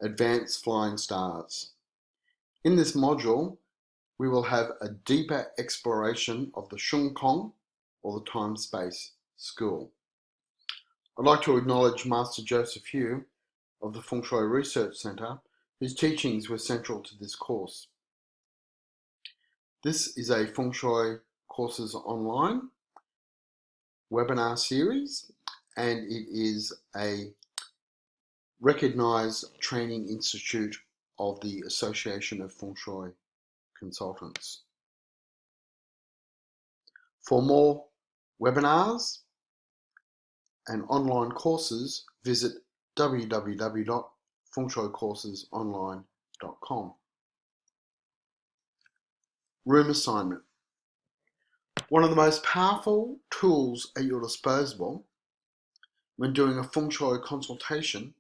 Advanced Flying Stars. In this module, we will have a deeper exploration of the Shun Kong, or the Time-Space School. I'd like to acknowledge Master Joseph Hu of the Feng Shui Research Centre, whose teachings were central to this course. This is a Feng Shui Courses Online webinar series, and it is a recognised training institute of the Association of Feng Shui Consultants. For more webinars and online courses, visit www.fengshuicoursesonline.com. Room assignment. One of the most powerful tools at your disposal when doing a Feng Shui consultation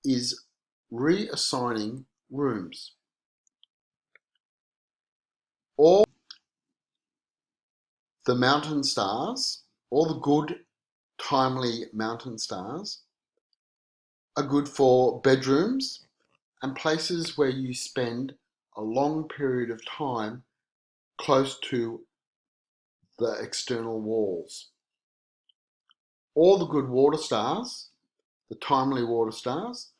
is reassigning rooms. All the mountain stars, all the good, timely mountain stars, are good for bedrooms and places where you spend a long period of time close to the external walls. All the good water stars, the timely water stars,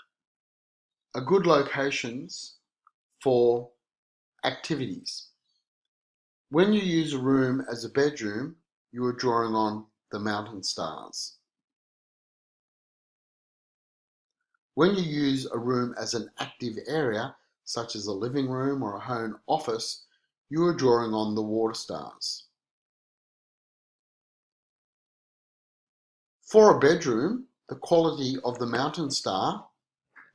are good locations for activities. When you use a room as a bedroom, you are drawing on the mountain stars. When you use a room as an active area, such as a living room or a home office, you are drawing on the water stars. For a bedroom, the quality of the mountain star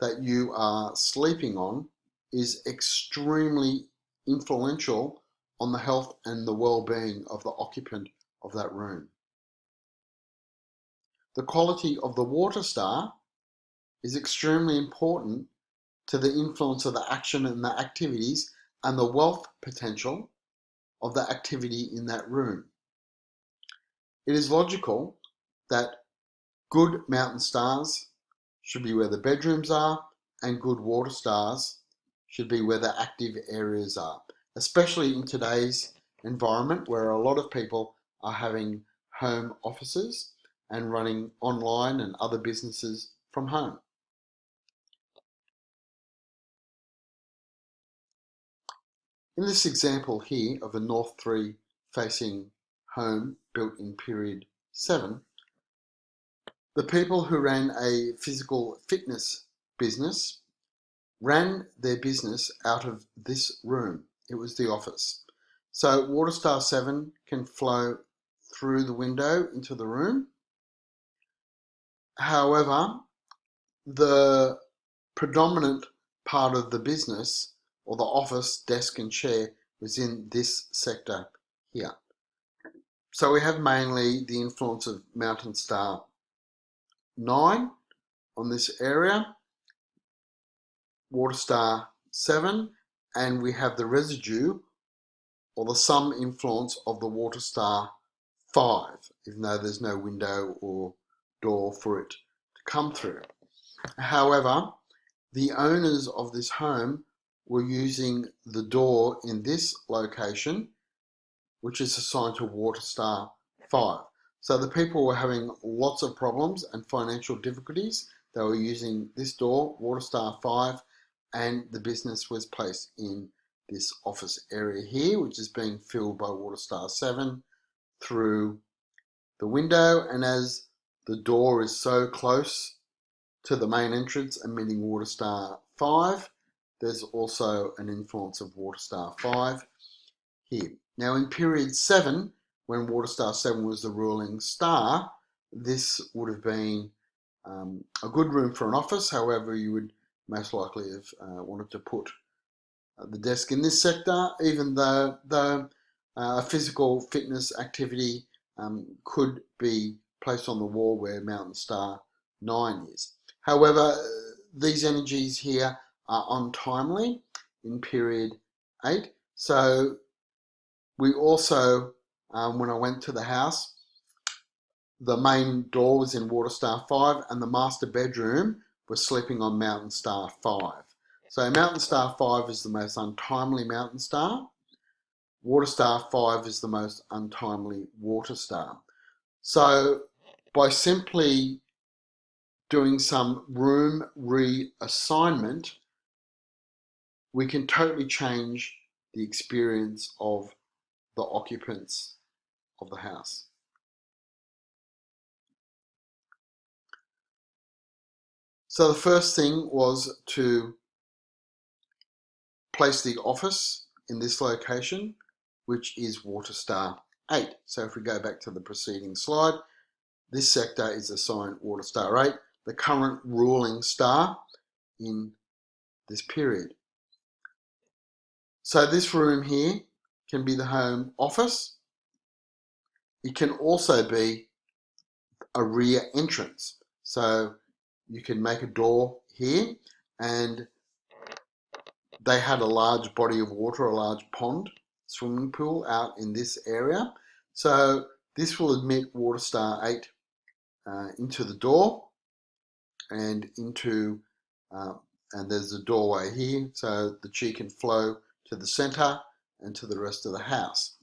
that you are sleeping on is extremely influential on the health and the well-being of the occupant of that room. The quality of the water star is extremely important to the influence of the action and the activities and the wealth potential of the activity in that room. It is logical that good mountain stars should be where the bedrooms are, and good water stars should be where the active areas are, especially in today's environment where a lot of people are having home offices and running online and other businesses from home. In this example here of a North 3 facing home built in period 7, the people who ran a physical fitness business ran their business out of this room. It was the office. So water star 7 can flow through the window into the room. However, the predominant part of the business, or the office, desk and chair, was in this sector here. So we have mainly the influence of mountain star 9 on this area, water star 7, and we have the residue or the sum influence of the water star 5, even though there's no window or door for it to come through. However, the owners of this home were using the door in this location, which is assigned to water star 5. So the people were having lots of problems and financial difficulties. They were using this door, water star 5, and the business was placed in this office area here, which is being filled by water star 7 through the window. And as the door is so close to the main entrance emitting water star 5, there's also an influence of water star 5 here. Now in period 7, when water star 7 was the ruling star, this would have been a good room for an office. However, you would most likely have wanted to put the desk in this sector, even though a physical fitness activity could be placed on the wall where mountain star 9 is. However, these energies here are untimely in period 8. So we also, when I went to the house, the main door was in water star 5 and the master bedroom were sleeping on Mountain Star 5. So Mountain Star 5 is the most untimely Mountain Star. Water Star 5 is the most untimely Water Star. So by simply doing some room reassignment, we can totally change the experience of the occupants of the house. So the first thing was to place the office in this location, which is Water Star 8. So if we go back to the preceding slide, this sector is assigned Water Star 8, the current ruling star in this period. So this room here can be the home office. It can also be a rear entrance. So you can make a door here, and they had a large body of water, a large pond, swimming pool out in this area. So this will admit Water Star 8 into the door and into, and there's a doorway here, so the chi can flow to the center and to the rest of the house.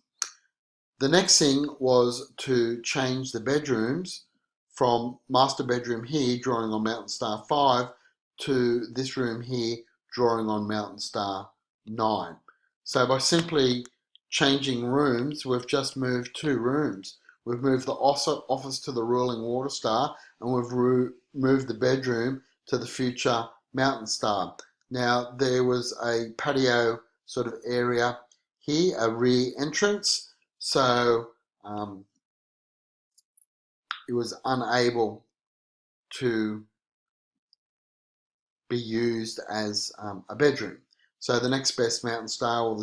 The next thing was to change the bedrooms from master bedroom here, drawing on Mountain Star 5, to this room here, drawing on Mountain Star 9. So by simply changing rooms, we've just moved 2 rooms. We've moved the office to the ruling Water Star, and we've moved the bedroom to the future Mountain Star. Now, there was a patio sort of area here, a rear entrance, so it was unable to be used as a bedroom. So the next best Mountain Star, well,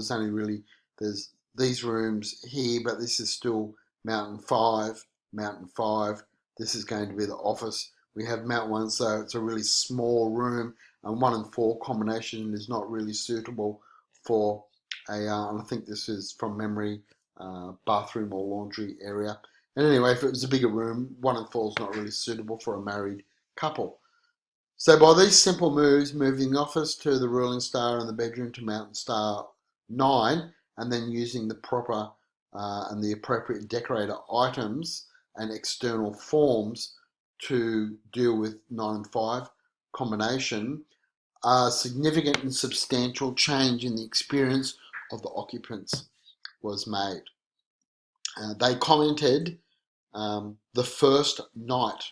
there's these rooms here, but this is still Mountain 5, Mountain 5. This is going to be the office. We have Mountain 1, so it's a really small room, and 1 and 4 combination is not really suitable for and I think this is from memory, bathroom or laundry area. And anyway, if it was a bigger room, 1 and 4 is not really suitable for a married couple. So by these simple moves, moving the office to the ruling star and the bedroom to Mountain Star 9, and then using the proper and the appropriate decorator items and external forms to deal with 9 and 5 combination, a significant and substantial change in the experience of the occupants was made. They commented the first night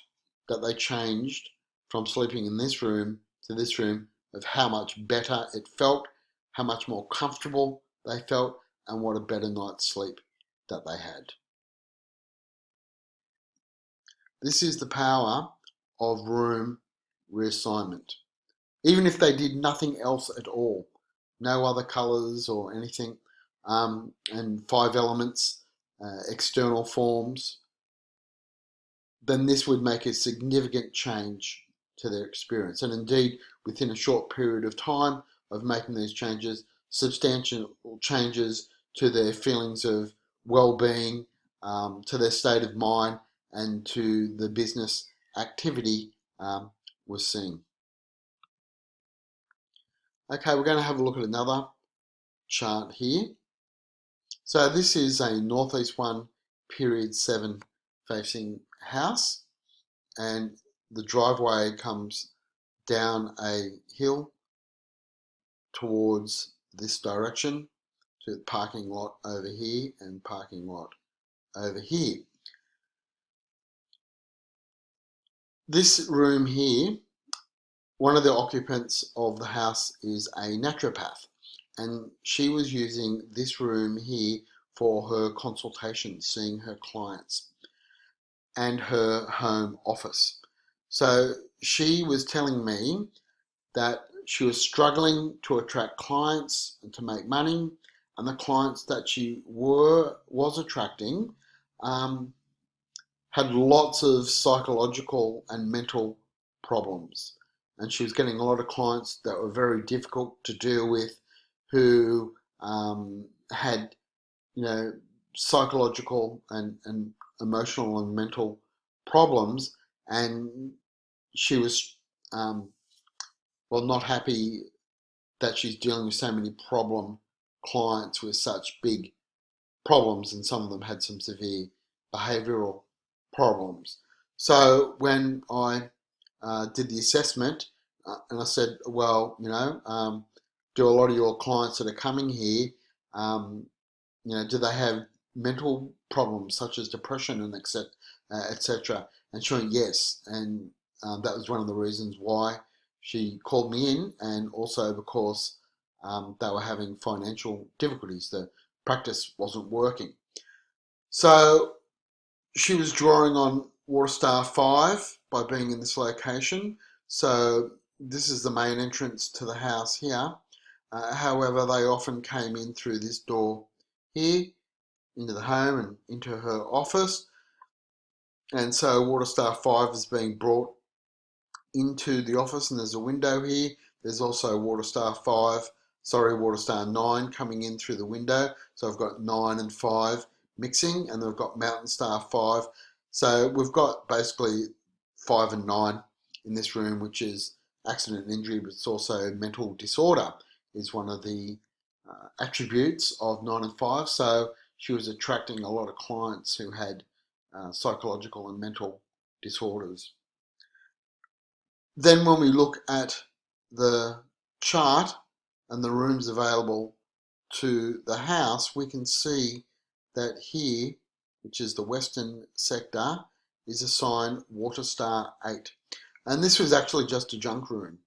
that they changed from sleeping in this room to this room of how much better it felt, how much more comfortable they felt, and what a better night's sleep that they had. This is the power of room reassignment. Even if they did nothing else at all, no other colours or anything, and 5 elements, external forms, then this would make a significant change to their experience. And indeed, within a short period of time of making these changes, substantial changes to their feelings of well-being, to their state of mind, and to the business activity was seen. Okay, we're going to have a look at another chart here. So this is a Northeast 1 period 7 facing house, and the driveway comes down a hill towards this direction to the parking lot over here and parking lot over here. This room here, one of the occupants of the house is a naturopath, and she was using this room here for her consultation, seeing her clients, and her home office. So she was telling me that she was struggling to attract clients and to make money, and the clients that she was attracting had lots of psychological and mental problems, and she was getting a lot of clients that were very difficult to deal with, who had, psychological and emotional and mental problems, and she was well, not happy that she's dealing with so many problem clients with such big problems, and some of them had some severe behavioural problems. So when I did the assessment, and I said, well, do a lot of your clients that are coming here, um, do they have mental problems such as depression and etc. And she went yes, and that was one of the reasons why she called me in, and also because they were having financial difficulties. The practice wasn't working. So she was drawing on Waterstar 5 by being in this location. So this is the main entrance to the house here. However, they often came in through this door here into the home and into her office. And so Waterstar 5 is being brought into the office, and there's a window here. There's also Waterstar 9 coming in through the window. So I've got 9 and 5 mixing, and then we've got Mountain Star 5. So we've got basically 5 and 9 in this room, which is accident and injury, but it's also mental disorder is one of the attributes of 9 and 5. So she was attracting a lot of clients who had psychological and mental disorders. Then when we look at the chart and the rooms available to the house, we can see that here, which is the western sector, is assigned Waterstar 8. And this was actually just a junk room.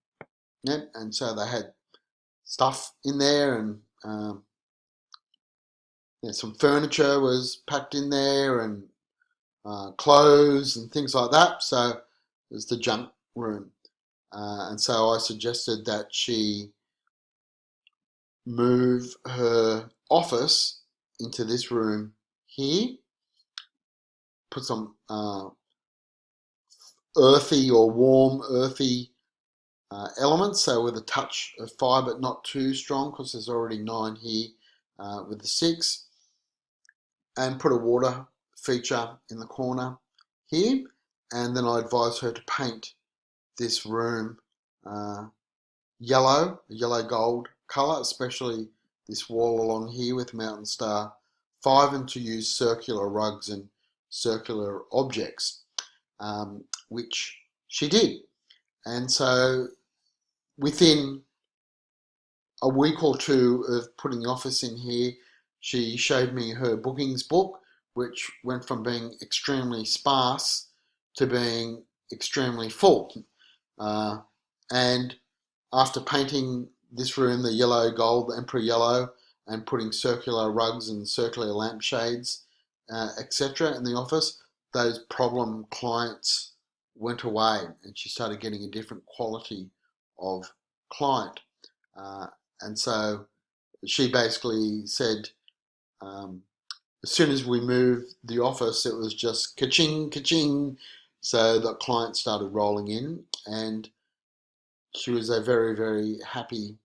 Yep. And so they had stuff in there, and some furniture was packed in there, and clothes and things like that. So it was the junk room. And so I suggested that she move her office into this room here, put some earthy or warm earthy elements, so with a touch of fire but not too strong, because there's already 9 here with the 6, and put a water feature in the corner here. And then I advised her to paint this room yellow, a yellow gold colour, especially this wall along here with Mountain Star 5, and to use circular rugs and circular objects, which she did. And so within a week or two of putting the office in here, she showed me her bookings book, which went from being extremely sparse to being extremely full. And after painting this room the yellow gold, the Emperor yellow, and putting circular rugs and circular lampshades, etc. in the office, those problem clients went away, and she started getting a different quality of client. And so she basically said, as soon as we moved the office, it was just ka-ching, ka-ching. So the clients started rolling in, and she was a very, very happy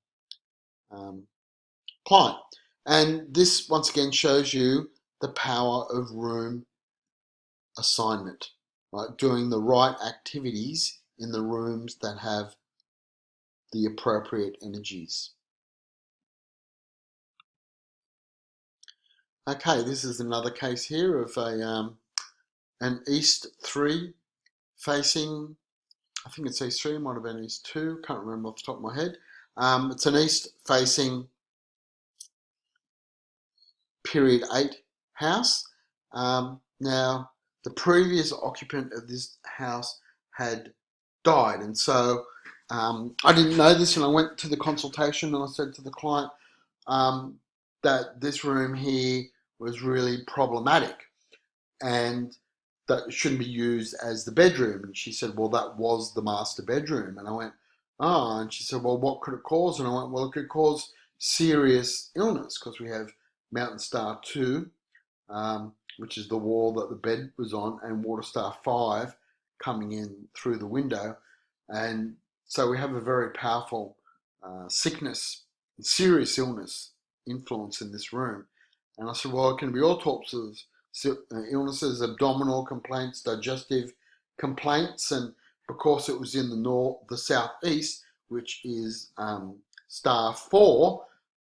client. And this once again shows you the power of room assignment, right? Doing the right activities in the rooms that have the appropriate energies. Okay, this is another case here of an East 3 facing, I think it's East 3, it might have been East 2, can't remember off the top of my head. It's an East facing period 8 house. Now, the previous occupant of this house had died, and so I didn't know this, and I went to the consultation and I said to the client that this room here was really problematic and that it shouldn't be used as the bedroom. And she said, well, that was the master bedroom. And I went, oh, and she said, well, what could it cause? And I went, well, it could cause serious illness because we have Mountain Star 2, which is the wall that the bed was on, and Waterstar 5 coming in through the window. And so we have a very powerful sickness, serious illness influence in this room. And I said, well, it can be all sorts of illnesses, abdominal complaints, digestive complaints, and because it was in the southeast, which is star 4,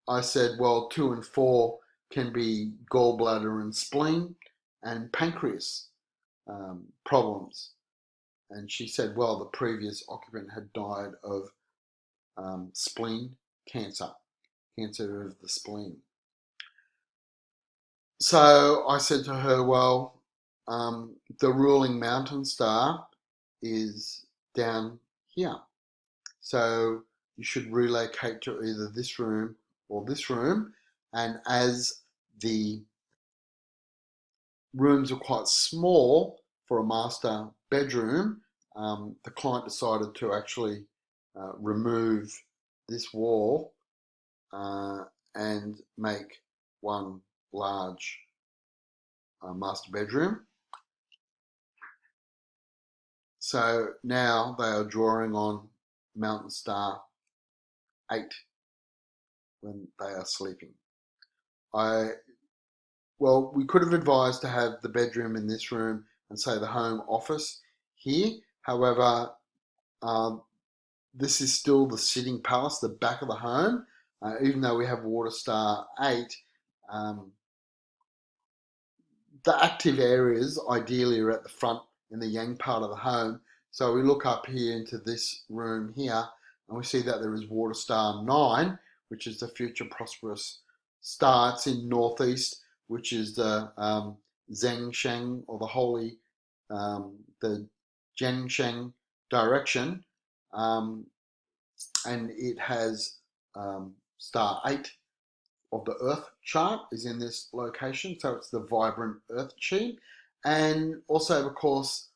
I said, well, 2 and 4 can be gallbladder and spleen and pancreas problems. And she said, well, the previous occupant had died of spleen cancer of the spleen. So I said to her, well, the ruling mountain star is down here. So you should relocate to either this room or this room. And as the rooms are quite small for a master bedroom, the client decided to actually remove this wall and make one large master bedroom. So now they are drawing on Mountain Star 8 when they are sleeping. Well, we could have advised to have the bedroom in this room and say the home office here. However, this is still the sitting palace, the back of the home. Even though we have Water Star 8, the active areas ideally are at the front in the yang part of the home. So we look up here into this room here and we see that there is Water Star 9, which is the future prosperous star. It's in northeast, which is the Zhengsheng, or the holy, the Zhengsheng direction. And it has star 8 of the Earth chart is in this location, so it's the vibrant Earth chi. And also, of course,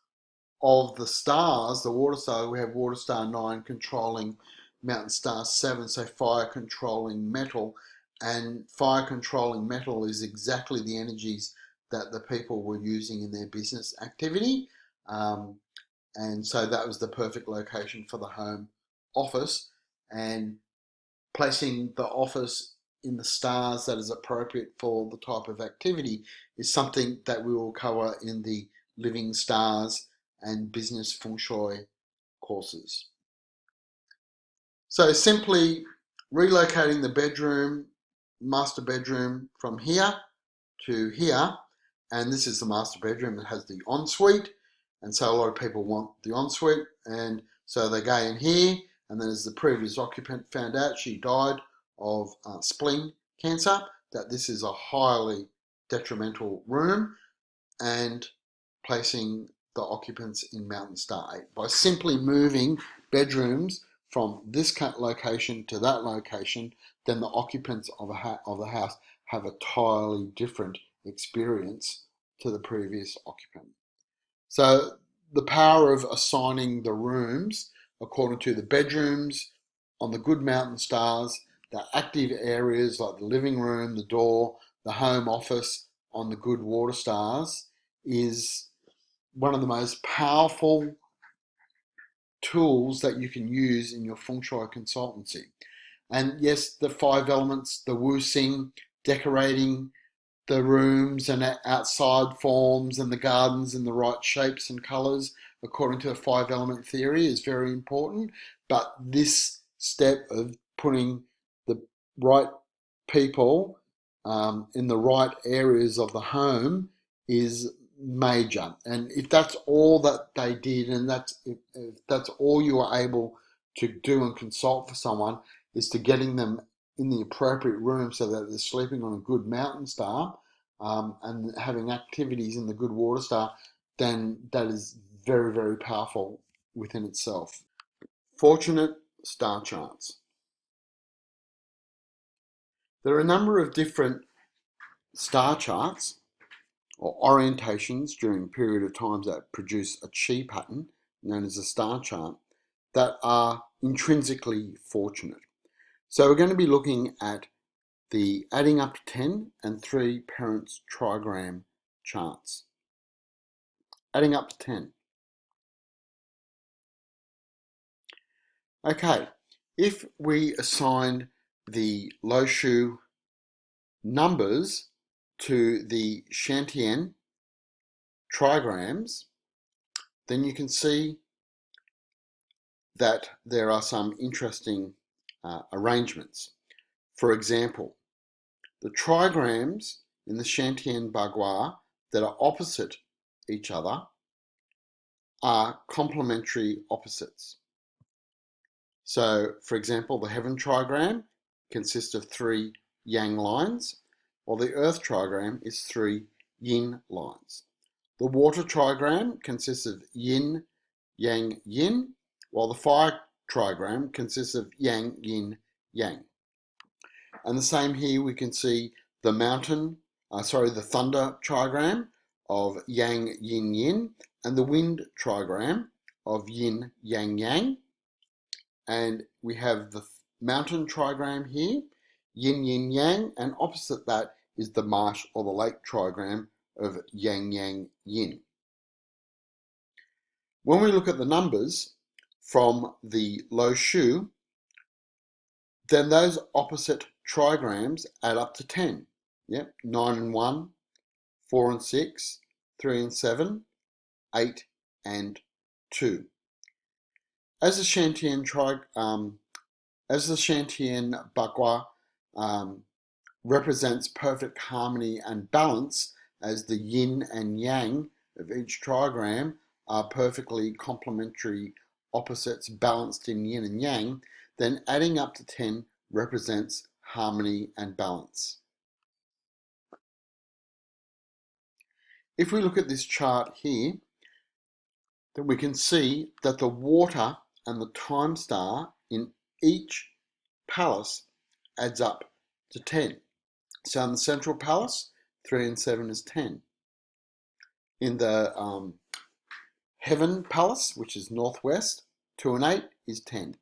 of the stars, the water star, we have Water Star 9 controlling Mountain Star 7, so fire controlling metal. And fire controlling metal is exactly the energies that the people were using in their business activity. And so that was the perfect location for the home office. And placing the office in the stars that is appropriate for the type of activity is something that we will cover in the Living Stars and Business Feng Shui courses. So simply relocating the bedroom, master bedroom, from here to here, and this is the master bedroom that has the ensuite, and so a lot of people want the ensuite, and so they go in here. And then, as the previous occupant found out, she died of spleen cancer, that this is a highly detrimental room, and placing the occupants in Mountain Star 8 by simply moving bedrooms from this location to that location. Then the occupants of the house have a entirely different experience to the previous occupant. So the power of assigning the rooms according to the bedrooms on the good mountain stars, the active areas like the living room, the door, the home office on the good water stars is one of the most powerful tools that you can use in your Feng Shui consultancy. And yes, the 5 elements, the Wu Xing, decorating the rooms and outside forms and the gardens in the right shapes and colours according to the 5 element theory is very important. But this step of putting the right people in the right areas of the home is major. And if that's all that they did, and if that's all you are able to do and consult for someone, is to getting them in the appropriate room so that they're sleeping on a good mountain star and having activities in the good water star, then that is very, very powerful within itself. Fortunate star charts. There are a number of different star charts or orientations during a period of times that produce a chi pattern known as a star chart that are intrinsically fortunate. So we're going to be looking at the adding up to 10 and 3 parents trigram charts. Adding up to 10. Okay, if we assign the Lo Shu numbers to the Shantian trigrams, then you can see that there are some interesting arrangements. For example, the trigrams in the Shantian-Bagua that are opposite each other are complementary opposites. So, for example, the heaven trigram consists of 3 yang lines, while the earth trigram is 3 yin lines. The water trigram consists of yin, yang, yin, while the fire trigram consists of yang, yin, yang. And the same here, we can see the the thunder trigram of yang, yin, yin, and the wind trigram of yin, yang, yang. And we have the mountain trigram here, yin, yin, yang, and opposite that is the marsh or the lake trigram of yang, yang, yin. When we look at the numbers from the Lo Shu, then those opposite trigrams add up to 10. Yep, 9 and 1, 4 and 6, 3 and 7, 8 and 2. As the Shantian Bagua represents perfect harmony and balance, as the yin and yang of each trigram are perfectly complementary opposites balanced in yin and yang, then adding up to 10 represents harmony and balance. If we look at this chart here, then we can see that the water and the time star in each palace adds up to 10. So in the central palace, 3 and 7 is 10. In the heaven palace, which is northwest, 2 and 8 is 10.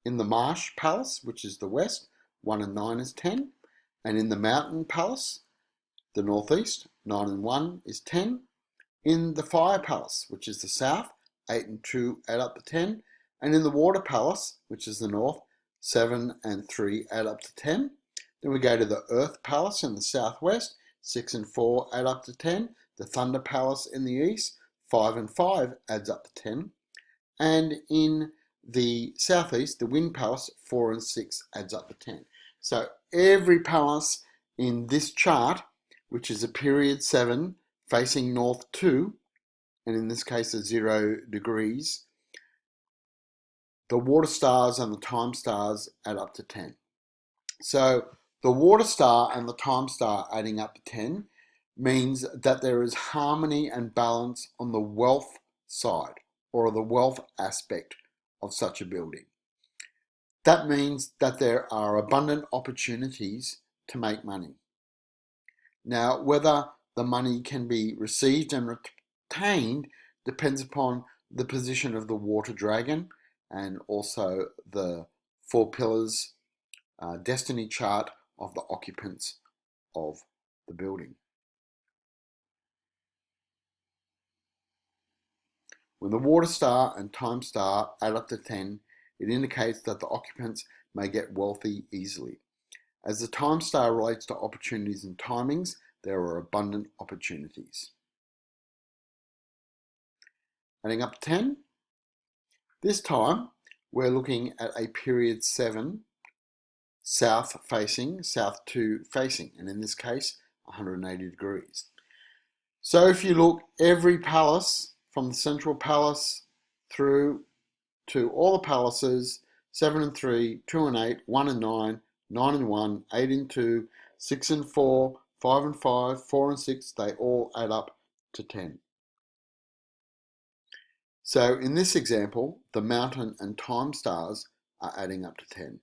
In the marsh palace, which is the west, 1 and 9 is 10. And in the mountain palace, the northeast, 9 and 1 is 10. In the fire palace, which is the south, 8 and 2 add up to 10. And in the water palace, which is the north, 7 and 3 add up to 10. Then we go to the earth palace in the southwest, 6 and 4 add up to 10. The thunder palace in the east, 5 and 5 adds up to 10. And in the southeast, the wind palace, 4 and 6 adds up to 10. So every palace in this chart, which is a period 7 facing north 2, and in this case at 0 degrees, the water stars and the time stars add up to 10. So the water star and the time star adding up to 10 means that there is harmony and balance on the wealth side, or the wealth aspect of such a building. That means that there are abundant opportunities to make money. Now, whether the money can be received and retained depends upon the position of the water dragon and also the 4 pillars destiny chart of the occupants of the building. When the water star and time star add up to 10, it indicates that the occupants may get wealthy easily. As the time star relates to opportunities and timings, there are abundant opportunities. Adding up to 10, this time we're looking at a period 7, south facing, south 2 facing, and in this case 180 degrees. So if you look, every palace from the central palace through to all the palaces, 7 and 3, 2 and 8, 1 and 9, 9 and 1, 8 and 2, 6 and 4, 5 and 5, 4 and 6, they all add up to 10. So in this example, the mountain and time stars are adding up to 10.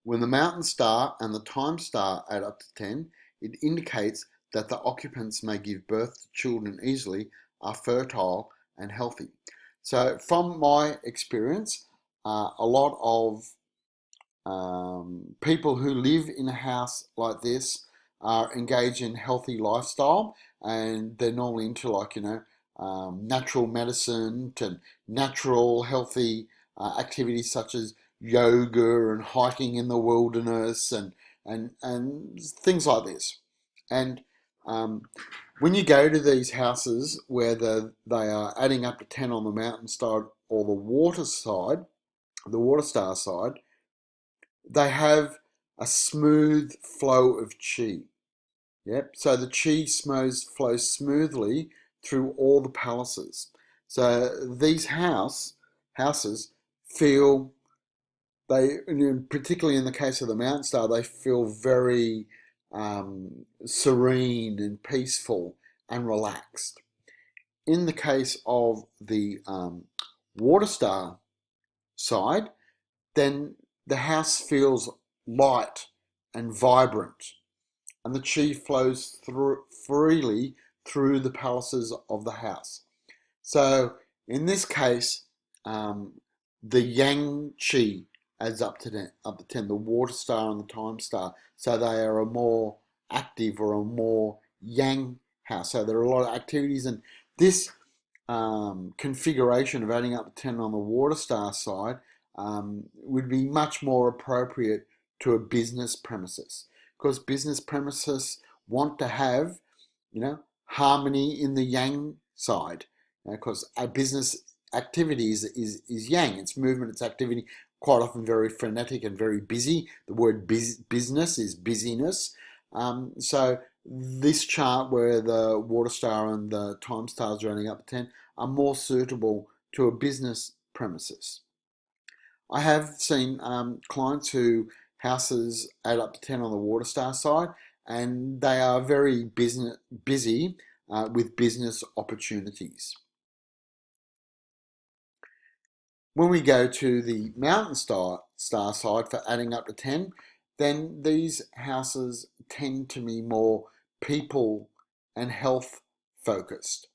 When the mountain star and the time star add up to 10, it indicates that the occupants may give birth to children easily, are fertile and healthy. So from my experience, a lot of people who live in a house like this are engaged in healthy lifestyle, and they're normally into, like, natural medicine and natural healthy activities such as yoga and hiking in the wilderness and things like this. And when you go to these houses where they are adding up to 10 on the mountain star or the water side, the water star side, they have a smooth flow of chi. Yep. So the chi flows smoothly through all the palaces. So these houses feel particularly in the case of the Mountain Star, they feel very serene and peaceful and relaxed. In the case of the Water Star side, then the house feels light and vibrant, and the chi flows freely through the palaces of the house. So in this case, the yang chi adds up to 10, the water star and the time star. So they are a more active or a more yang house. So there are a lot of activities, and this configuration of adding up to 10 on the water star side would be much more appropriate to a business premises, because business premises want to have, harmony in the yang side, because a business activity is yang. It's movement, it's activity, quite often very frenetic and very busy. The word business is busyness. So this chart where the water star and the time stars running up to 10 are more suitable to a business premises. I have seen clients who houses add up to 10 on the water star side, and they are very busy with business opportunities. When we go to the Mountain Star side for adding up to 10, then these houses tend to be more people and health focused.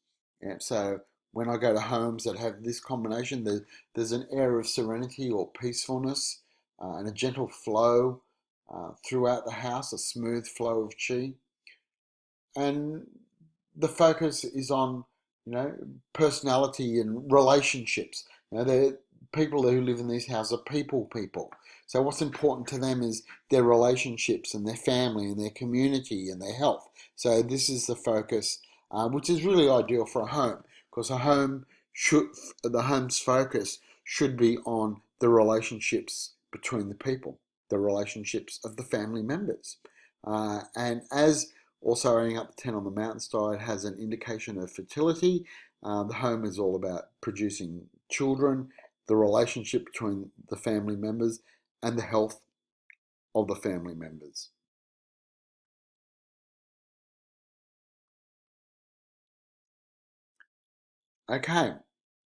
Yeah, so when I go to homes that have this combination, there's an air of serenity or peacefulness and a gentle flow throughout the house, a smooth flow of chi. And the focus is on, personality and relationships. The people who live in these houses are people. So what's important to them is their relationships and their family and their community and their health. So this is the focus, which is really ideal for a home, because the home's focus should be on the relationships between the people, the relationships of the family members. And as also adding up to 10 on the Mountain side has an indication of fertility. The home is all about producing children, the relationship between the family members, and the health of the family members. Okay,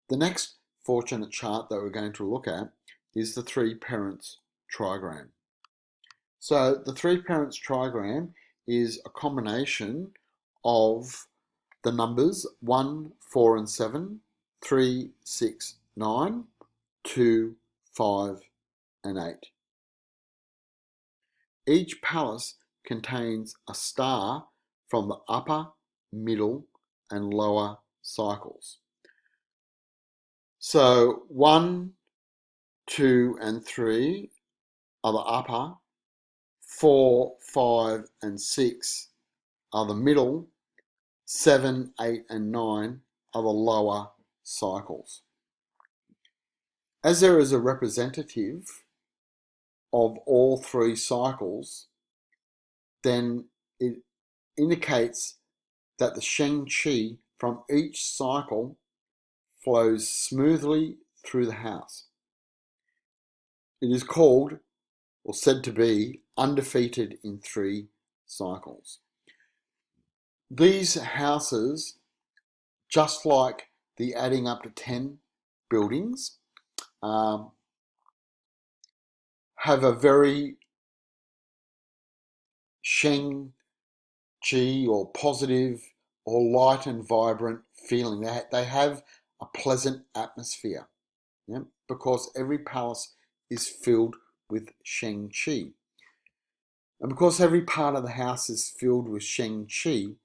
the next fortunate chart that we're going to look at is the three parents trigram. So the three parents trigram is a combination of the numbers 1, 4, and 7, 3, 6, 9, 2, 5, and 8. Each palace contains a star from the upper, middle, and lower cycles. So 1, 2, and 3 are the upper, 4, 5, and 6 are the middle, 7, 8, and 9 are the lower cycles. As there is a representative of all three cycles, then it indicates that the Sheng Qi from each cycle flows smoothly through the house. It is called, or said to be, undefeated in 3 cycles. These houses, just like the adding up to 10 buildings, have a very Sheng Qi or positive or light and vibrant feeling. They have a pleasant atmosphere, because every palace is filled with Sheng Qi. And because every part of the house is filled with Sheng Qi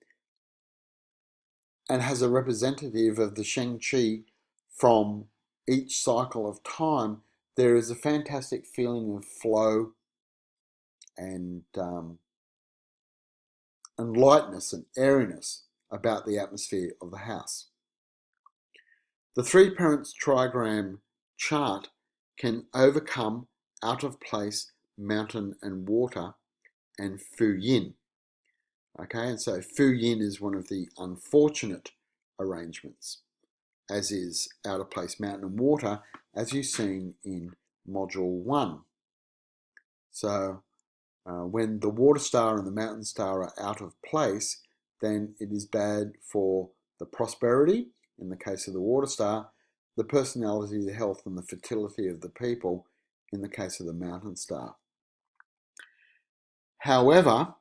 and has a representative of the Sheng Qi from each cycle of time, there is a fantastic feeling of flow and lightness and airiness about the atmosphere of the house. The three parents trigram chart can overcome out of place mountain and water and Fu Yin. Okay, and so Fu Yin is one of the unfortunate arrangements, as is out of place mountain and water, as you've seen in module 1. So when the water star and the mountain star are out of place, then it is bad for the prosperity, in the case of the water star, the personality, the health, and the fertility of the people, in the case of the mountain star. However,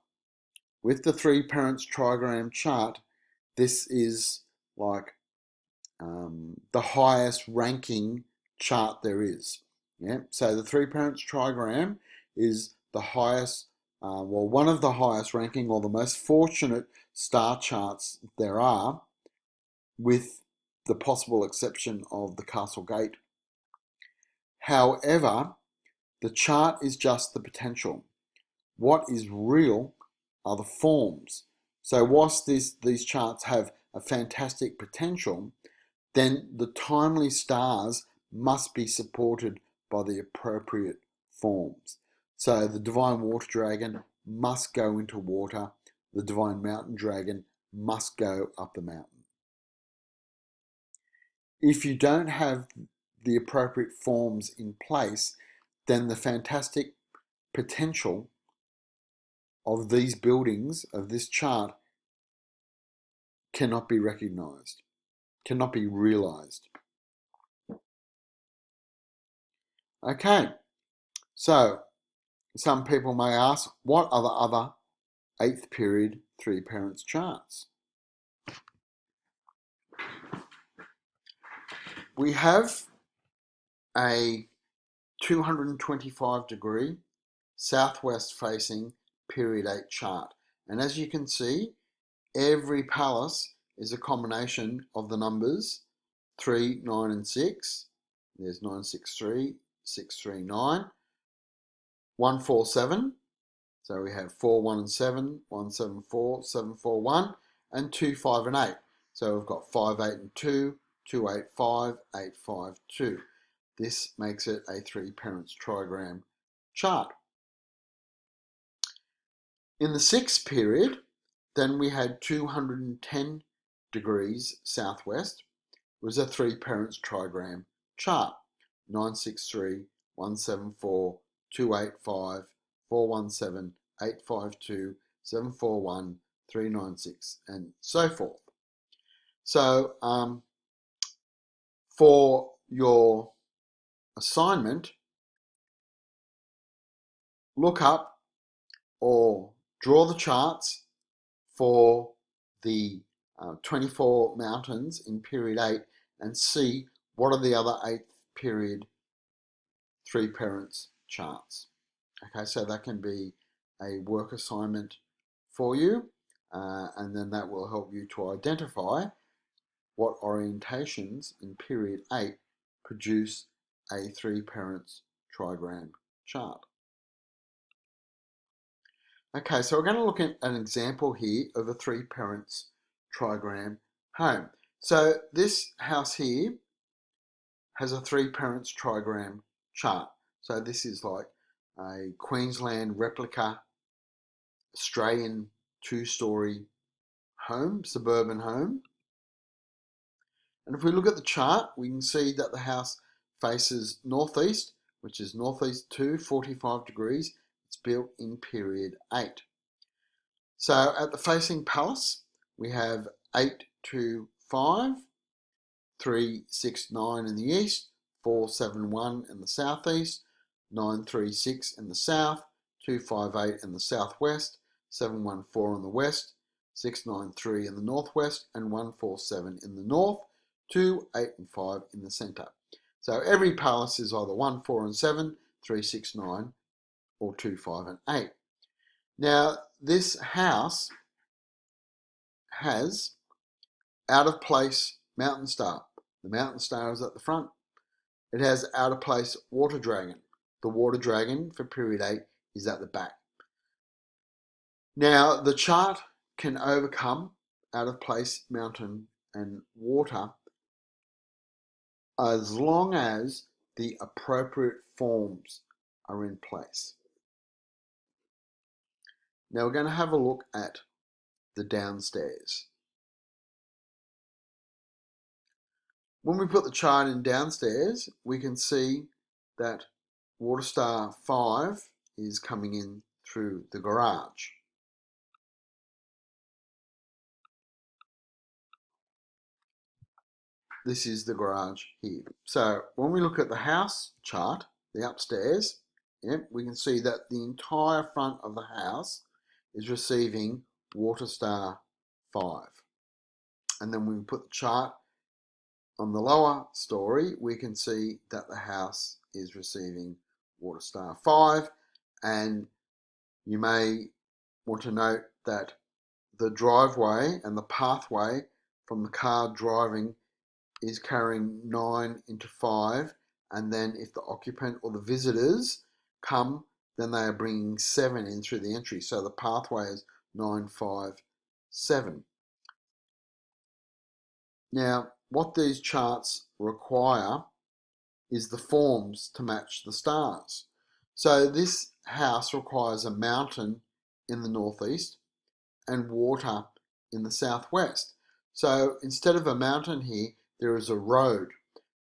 with the three parents trigram chart, this is like the highest ranking chart there is. Yeah, so the three parents trigram is the highest, well, one of the highest ranking or the most fortunate star charts there are, with the possible exception of the Castle Gate. However, the chart is just the potential. What is real are the forms. So whilst these charts have a fantastic potential, then the timely stars must be supported by the appropriate forms. So the divine water dragon must go into water. The divine mountain dragon must go up the mountain. If you don't have the appropriate forms in place, then the fantastic potential of these buildings, of this chart, cannot be recognized, cannot be realized. Okay, so some people may ask, what are the other 8th period three parents charts? We have a 225 degree southwest facing period 8 chart. And as you can see, every palace is a combination of the numbers 3, 9 and 6. There's 963, 639, 147. So we have 4, 1 and 7, 1, 7, 4, 7, 4, 1, and 2, 5 and 8. So we've got 5, 8 and 2, 2, 8, 5, 8, 5, 2. This makes it a three parents trigram chart. In the 6th period, then we had 210 degrees southwest. It was a three parents trigram chart. 963, 174, 285, 417, 852, 741, 396, and so forth. So for your assignment, look up or draw the charts for the 24 mountains in period 8 and see what are the other 8th period three parents charts. Okay, so that can be a work assignment for you, and then that will help you to identify what orientations in period 8 produce a three parents trigram chart. Okay, so we're going to look at an example here of a three parents trigram home. So this house here has a three parents trigram chart. So this is like a Queensland replica Australian two-story home, suburban home. And if we look at the chart, we can see that the house faces northeast, which is northeast 2, 45 degrees. It's built in period 8. So at the facing palace, we have 8, 2, 5, 3, 6, 9 in the east, 4, 7, 1 in the southeast, 9, 3, 6 in the south, 2, 5, 8 in the southwest, 7, 1, 4 in the west, 6, 9, 3 in the northwest, and 1, 4, 7 in the north, 2, 8 and 5 in the centre. So every palace is either 1, 4 and 7, 3, 6, 9, or 2, 5 and 8. Now this house has out of place mountain star. The mountain star is at the front. It has out of place water dragon. The water dragon for period 8 is at the back. Now the chart can overcome out of place mountain and water as long as the appropriate forms are in place. Now we're going to have a look at the downstairs. When we put the chart in downstairs, we can see that Waterstar 5 is coming in through the garage. This is the garage here. So when we look at the house chart, the upstairs, we can see that the entire front of the house is receiving Waterstar 5. And then when we put the chart on the lower story, we can see that the house is receiving Waterstar 5. And you may want to note that the driveway and the pathway from the car driving is carrying 9 into 5, and then if the occupant or the visitors come, then they are bringing 7 in through the entry. So the pathway is 9, 5, 7. Now, what these charts require is the forms to match the stars. So this house requires a mountain in the northeast and water in the southwest. So instead of a mountain here, there is a road,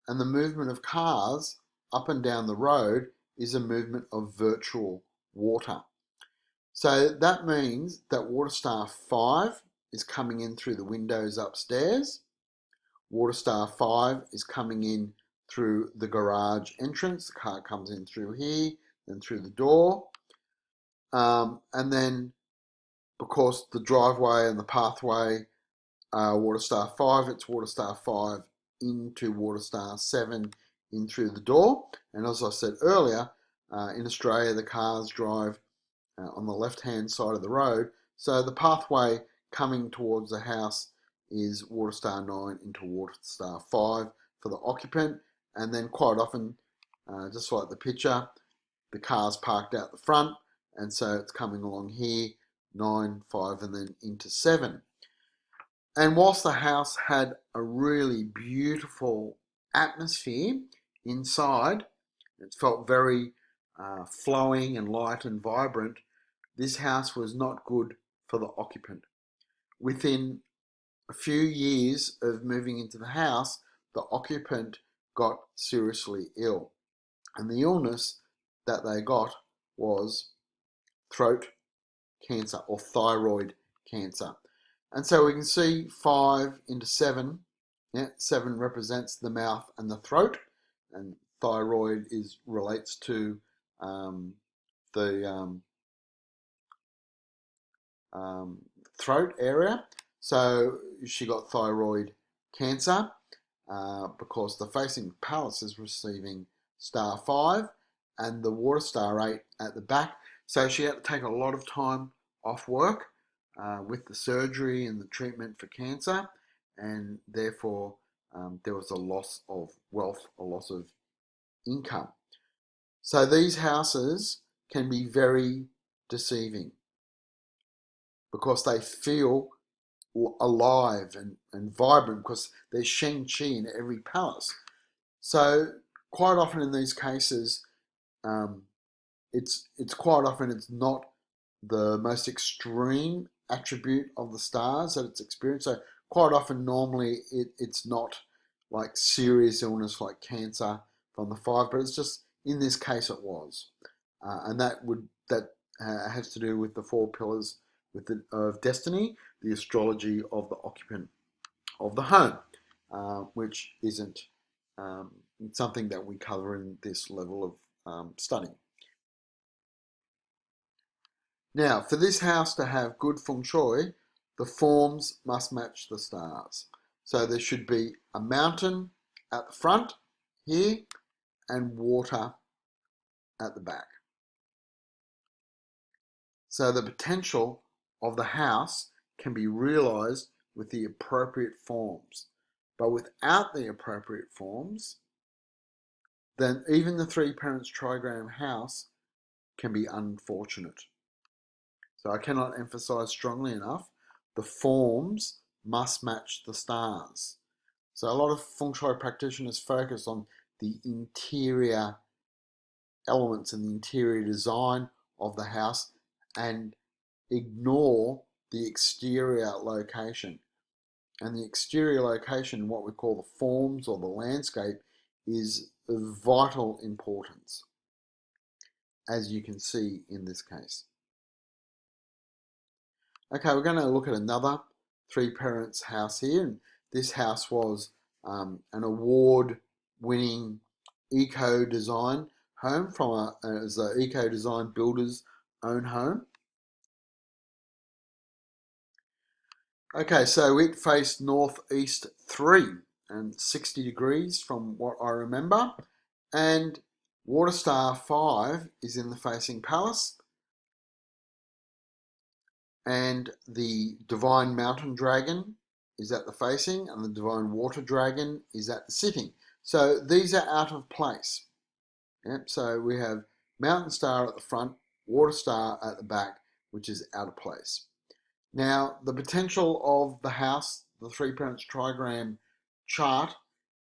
and the movement of cars up and down the road is a movement of virtual water. So that means that Waterstar 5 is coming in through the windows upstairs. Waterstar 5 is coming in through the garage entrance. The car comes in through here, then through the door. And then because the driveway and the pathway Waterstar 5, it's Waterstar 5 into Waterstar 7 in through the door. And as I said earlier, in Australia, the cars drive on the left-hand side of the road. So the pathway coming towards the house is Waterstar 9 into Waterstar 5 for the occupant. And then quite often, just like the picture, the car's parked out the front. And so it's coming along here, 9, 5, and then into 7. And whilst the house had a really beautiful atmosphere inside, it felt very flowing and light and vibrant, this house was not good for the occupant. Within a few years of moving into the house, the occupant got seriously ill. And the illness that they got was throat cancer or thyroid cancer. And so we can see 5 into 7. 7 represents the mouth and the throat, and thyroid relates to the throat area. So she got thyroid cancer because the facing palace is receiving star 5 and the Waterstar 8 at the back. So she had to take a lot of time off work with the surgery and the treatment for cancer, and therefore there was a loss of wealth, a loss of income. So these houses can be very deceiving because they feel alive and vibrant because there's Sheng Qi in every palace. So quite often in these cases, it's quite often it's not the most extreme attribute of the stars that it's experienced. So quite often, normally it's not like serious illness like cancer from the 5, but it's just in this case it was, and that has to do with the 4 pillars of destiny, the astrology of the occupant of the home, which isn't something that we cover in this level of study. Now, for this house to have good feng shui, the forms must match the stars. So there should be a mountain at the front here and water at the back. So the potential of the house can be realized with the appropriate forms. But without the appropriate forms, then even the 3 parents trigram house can be unfortunate. So I cannot emphasize strongly enough, the forms must match the stars. So a lot of feng shui practitioners focus on the interior elements and the interior design of the house and ignore the exterior location. And the exterior location, what we call the forms or the landscape, is of vital importance, as you can see in this case. Okay, we're going to look at another three parents house here. And this house was an award-winning eco-design home from as the eco-design builder's own home. Okay, so it faced northeast 3 and 60 degrees from what I remember. And Waterstar 5 is in the facing palace. And the Divine Mountain Dragon is at the facing, and the Divine Water Dragon is at the sitting. So these are out of place. Yep, so we have Mountain Star at the front, Water Star at the back, which is out of place. Now, the potential of the house, the three parents trigram chart,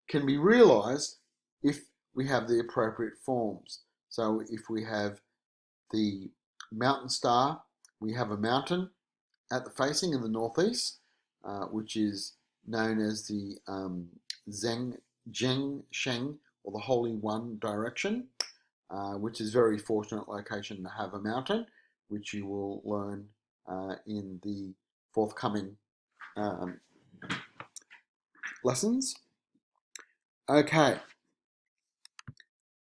can be realized if we have the appropriate forms. So if we have the Mountain Star, we have a mountain at the facing in the northeast, which is known as the Zheng Sheng, or the Holy One direction, which is a very fortunate location to have a mountain, which you will learn in the forthcoming lessons. Okay,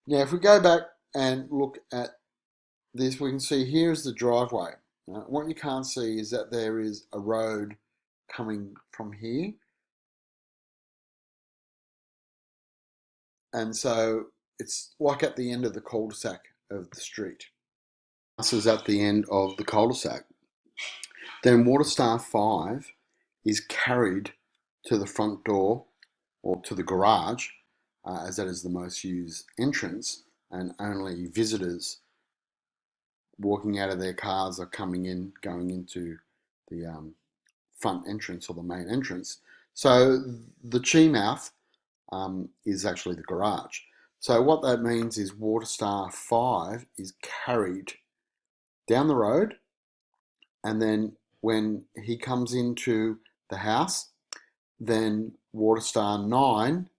now if we go back and look at this, we can see here is the driveway. What you can't see is that there is a road coming from here. And so it's like at the end of the cul-de-sac of the street. This is at the end of the cul-de-sac. Then Waterstar 5 is carried to the front door or to the garage, as that is the most used entrance, and only visitors walking out of their cars are coming in, going into the front entrance or the main entrance. So the chi mouth is actually the garage. So what that means is Waterstar 5 is carried down the road, and then when he comes into the house, then Waterstar 9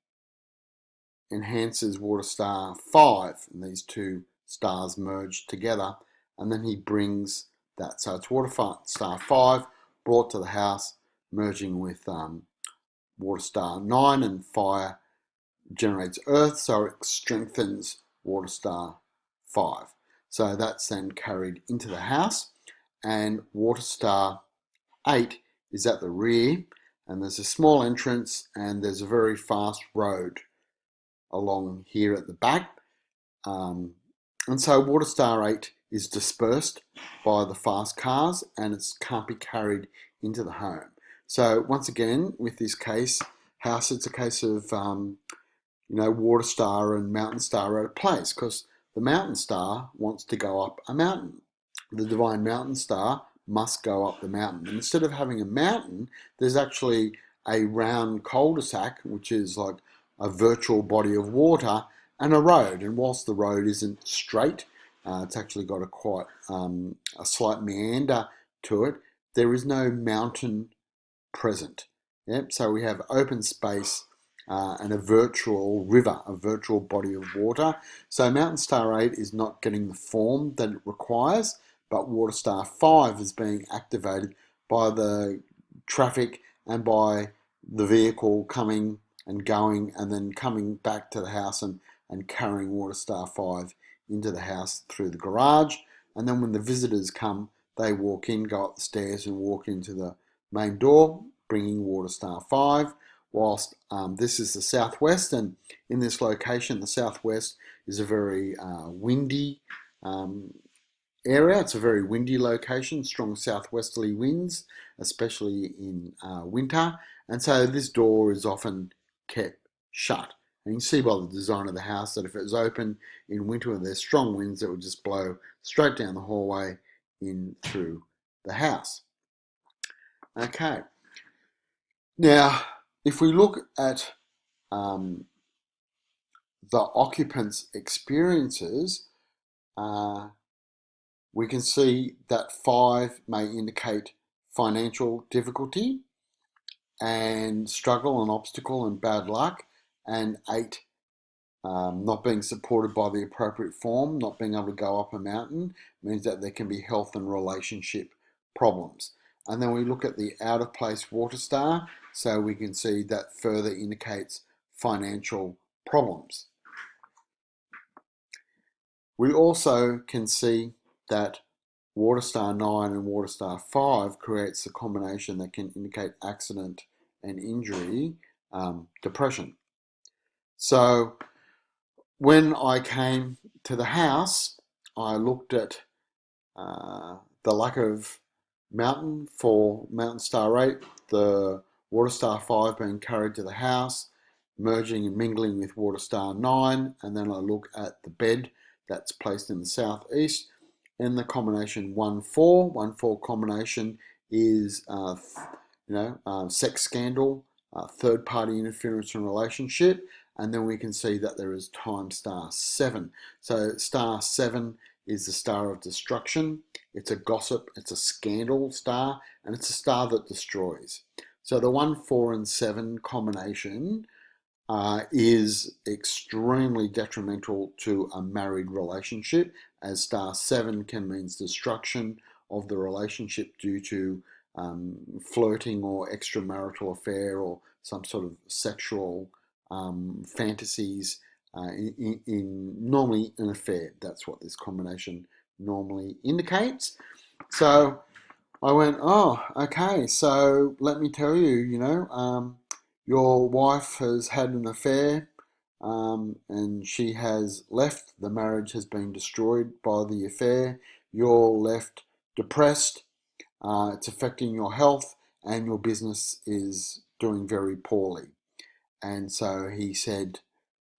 enhances Waterstar 5, and these two stars merge together, and then he brings that. So it's Waterstar 5 brought to the house, merging with Waterstar 9, and fire generates earth, so it strengthens Waterstar 5. So that's then carried into the house, and Waterstar 8 is at the rear, and there's a small entrance, and there's a very fast road along here at the back. And so Waterstar 8 is dispersed by the fast cars, and it can't be carried into the home. So once again, with this house, it's a case of Waterstar and Mountain Star at a place, because the Mountain Star wants to go up a mountain. The Divine Mountain Star must go up the mountain. And instead of having a mountain, there's actually a round cul-de-sac, which is like a virtual body of water, and a road. And whilst the road isn't straight, it's actually got a slight meander to it. There is no mountain present. Yep. So we have open space and a virtual river, a virtual body of water. So Mountain Star 8 is not getting the form that it requires, but Waterstar 5 is being activated by the traffic and by the vehicle coming and going, and then coming back to the house and carrying Waterstar 5 into the house through the garage. And then when the visitors come, they walk in, go up the stairs and walk into the main door, bringing Waterstar 5. Whilst this is the southwest, and in this location, the southwest is a very windy area. It's a very windy location, strong southwesterly winds, especially in winter. And so this door is often kept shut. And you can see by the design of the house that if it was open in winter and there's strong winds, it would just blow straight down the hallway in through the house. Okay. Now, if we look at um, the occupants' experiences, uh, we can see that 5 may indicate financial difficulty and struggle and obstacle and bad luck, and 8 not being supported by the appropriate form, not being able to go up a mountain, means that there can be health and relationship problems. And then we look at the out of place water star, so we can see that further indicates financial problems. We also can see that water star 9 and water star 5 creates a combination that can indicate accident and injury, depression. So when I came to the house, I looked at the lack of mountain for mountain star 8, the water star 5 being carried to the house, merging and mingling with water star 9, and then I look at the bed that's placed in the southeast in the combination 1-4. 1-4 combination is sex scandal, third party interference in relationship, and then we can see that there is time star 7. So star 7 is the star of destruction. It's a gossip, it's a scandal star, and it's a star that destroys. So the 1, 4, and 7 combination is extremely detrimental to a married relationship, as star 7 can mean destruction of the relationship due to flirting or extramarital affair or some sort of sexual fantasies in normally an affair. That's what this combination normally indicates. So I went, oh, okay, so let me tell you, your wife has had an affair, and she has left. The marriage has been destroyed by the affair. You're left depressed. It's affecting your health, and your business is doing very poorly. And so he said,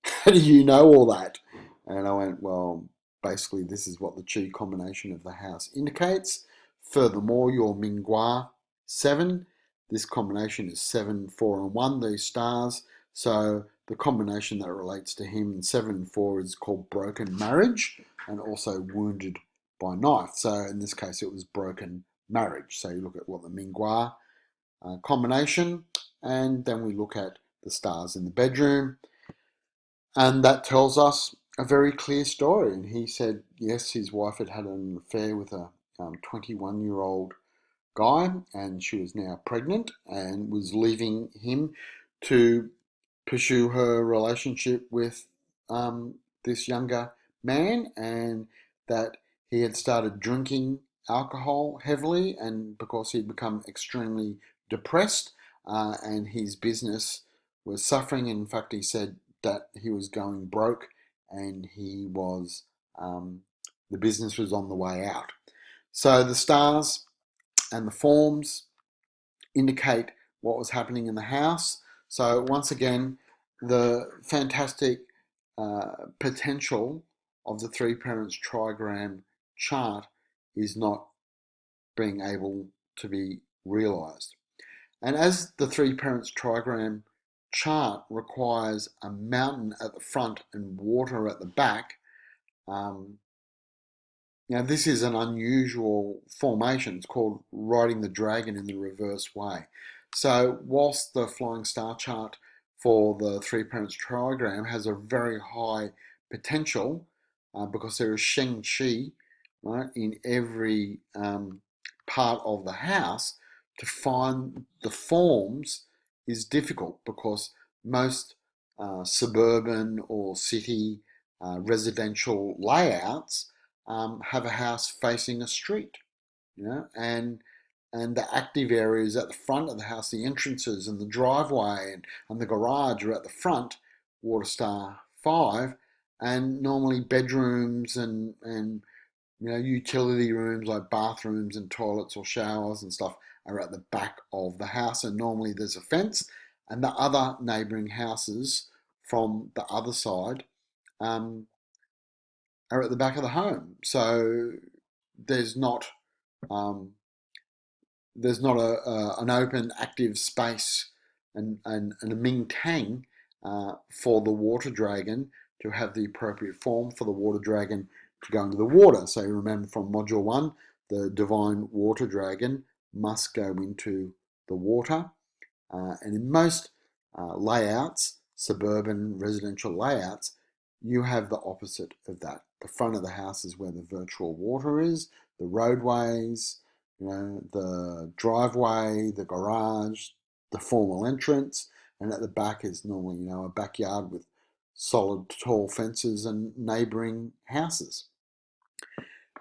how do you know all that? And I went, well, basically, this is what the chi combination of the house indicates. Furthermore, your Minghua 7, this combination is 7, 4, and 1, these stars. So the combination that relates to him in 7 and 4 is called broken marriage and also wounded by knife. So in this case, it was broken marriage. So you look at what the Minghua combination, and then we look at the stars in the bedroom. And that tells us a very clear story. And he said, yes, his wife had had an affair with a 21-year-old guy, and she was now pregnant and was leaving him to pursue her relationship with this younger man, and that he had started drinking alcohol heavily, and because he'd become extremely depressed and his business was suffering. In fact, he said that he was going broke and the business was on the way out. So the stars and the forms indicate what was happening in the house. So once again, the fantastic potential of the three parents trigram chart is not being able to be realized. And as the three parents trigram chart requires a mountain at the front and water at the back, now this is an unusual formation. It's called riding the dragon in the reverse way. So whilst the flying star chart for the three parents trigram has a very high potential because there is Sheng Qi, right, in every part of the house, to find the forms is difficult because most suburban or city residential layouts have a house facing a street, and the active areas at the front of the house, the entrances and the driveway and the garage are at the front, water star 5, and normally bedrooms and utility rooms like bathrooms and toilets or showers and stuff are at the back of the house, and normally there's a fence, and the other neighbouring houses from the other side are at the back of the home. So there's not um, an open active space and a Ming Tang for the water dragon to have the appropriate form for the water dragon to go into the water. So you remember from module 1, the divine water dragon must go into the water. And in most layouts, suburban residential layouts, you have the opposite of that. The front of the house is where the virtual water is, the roadways, the driveway, the garage, the formal entrance, and at the back is normally, a backyard with solid tall fences and neighbouring houses.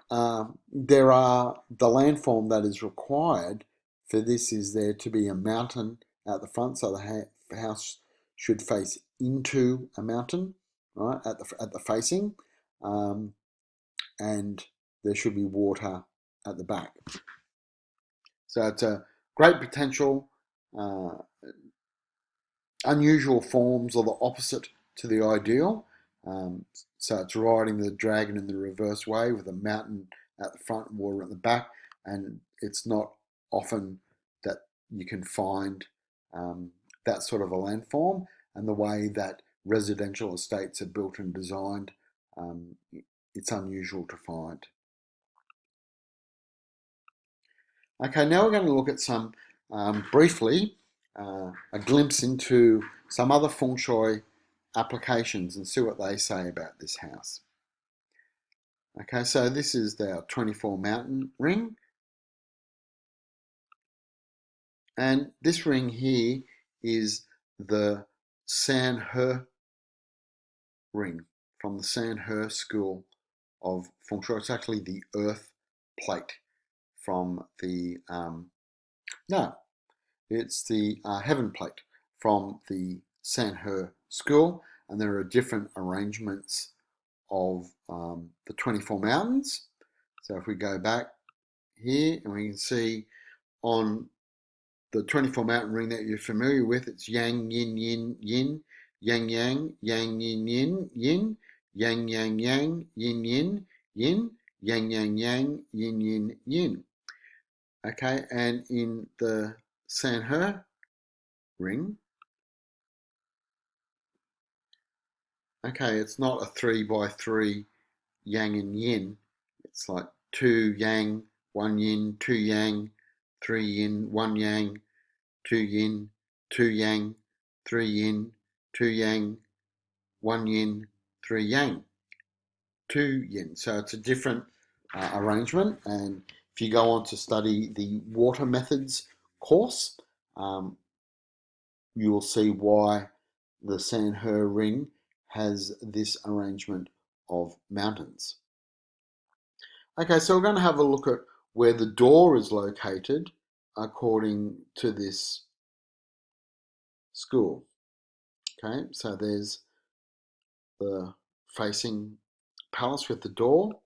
The landform that is required for this is there to be a mountain at the front, so the house should face into a mountain, right, at the facing, and there should be water at the back. So it's a great potential, unusual forms or the opposite to the ideal. So it's riding the dragon in the reverse way with a mountain at the front and water at the back, and it's not often that you can find that sort of a landform, and the way that residential estates are built and designed, it's unusual to find. Okay, now we're going to look at some, briefly, a glimpse into some other feng shui applications and see what they say about this house. Okay, so this is our 24 mountain ring. And this ring here is the San He ring from the San He school of feng shui. It's actually the earth plate from the, it's the heaven plate from the San He school, and there are different arrangements of the 24 mountains. So if we go back here, and we can see on the 24 mountain ring that you're familiar with, it's yang, yin, yin, yin, yang, yang, yang, yin, yin, yin, yang, yang, yang, yin, yin, yin, yang, yang, yang, yin, yin, yin. Okay, and in the San He ring, okay, it's not a 3x3 yang and yin. It's like 2 yang, 1 yin, 2 yang, 3 yin, 1 yang, 2 yin, 2 yang, 3 yin, 2 yang, 1 yin, 3 yang, 2 yin. So it's a different arrangement, and if you go on to study the water methods course, you will see why the San He ring has this arrangement of mountains. Okay, so we're going to have a look at where the door is located according to this school. Okay, so there's the facing palace with the door,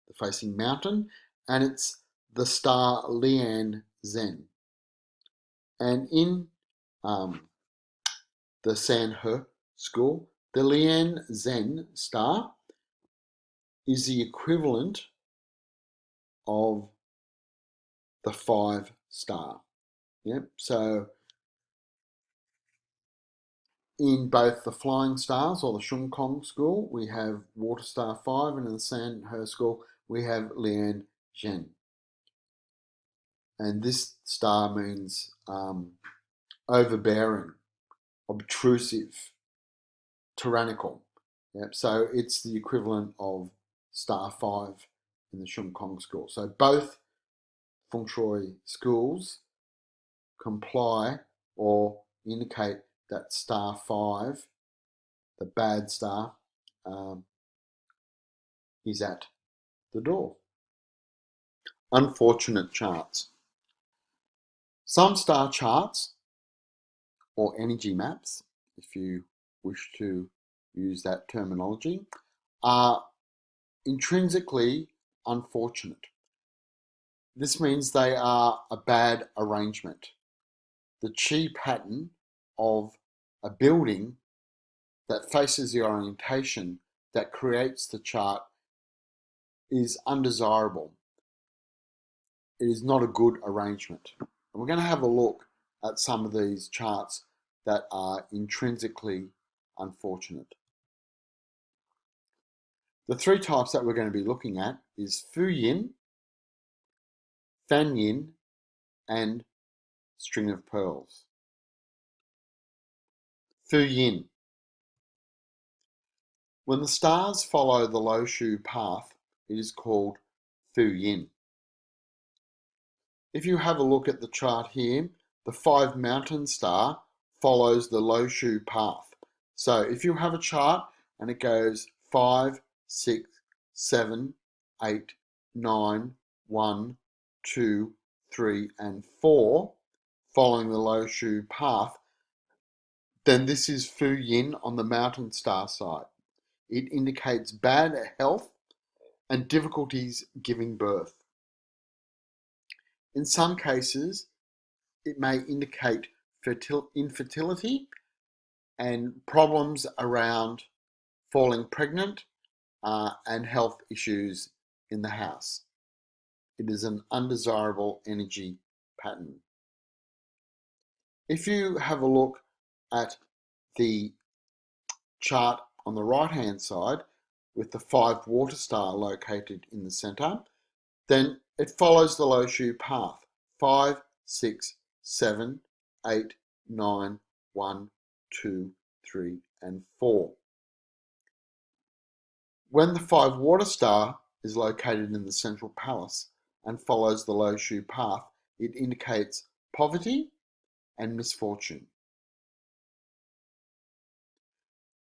the facing mountain, and it's the star Lian Zhen. And in the San He school, the Lian Zhen star is the equivalent of the 5 star. Yep. So in both the Flying Stars or the Shun Kong school, we have Water Star 5, and in the San He school, we have Lian Zhen. And this star means overbearing, obtrusive, tyrannical. Yep. So it's the equivalent of star 5 in the Shun Kong school. So both feng shui schools comply or indicate that star 5, the bad star, is at the door. Unfortunate charts. Some star charts, or energy maps, if you wish to use that terminology, are intrinsically unfortunate. This means they are a bad arrangement. The chi pattern of a building that faces the orientation that creates the chart is undesirable. It is not a good arrangement. And we're going to have a look at some of these charts that are intrinsically unfortunate. The three types that we're going to be looking at is Fu Yin, Fan Yin, and String of Pearls. Fu Yin. When the stars follow the Lo Shu path, it is called Fu Yin. If you have a look at the chart here, the 5 mountain star follows the Lo Shu path. So if you have a chart and it goes 5, 6, 7, 8, 9, 1, 2, 3, and 4, following the Lo Shu path, then this is Fu Yin on the mountain star side. It indicates bad health and difficulties giving birth. In some cases, it may indicate infertility and problems around falling pregnant and health issues in the house. It is an undesirable energy pattern. If you have a look at the chart on the right hand side with the 5 water star located in the center, then it follows the Lo Shu path. 5, 6, 7, 8, 9, 1, 2, 3, and 4. When the 5 water star is located in the central palace and follows the Lo Shu path, it indicates poverty and misfortune.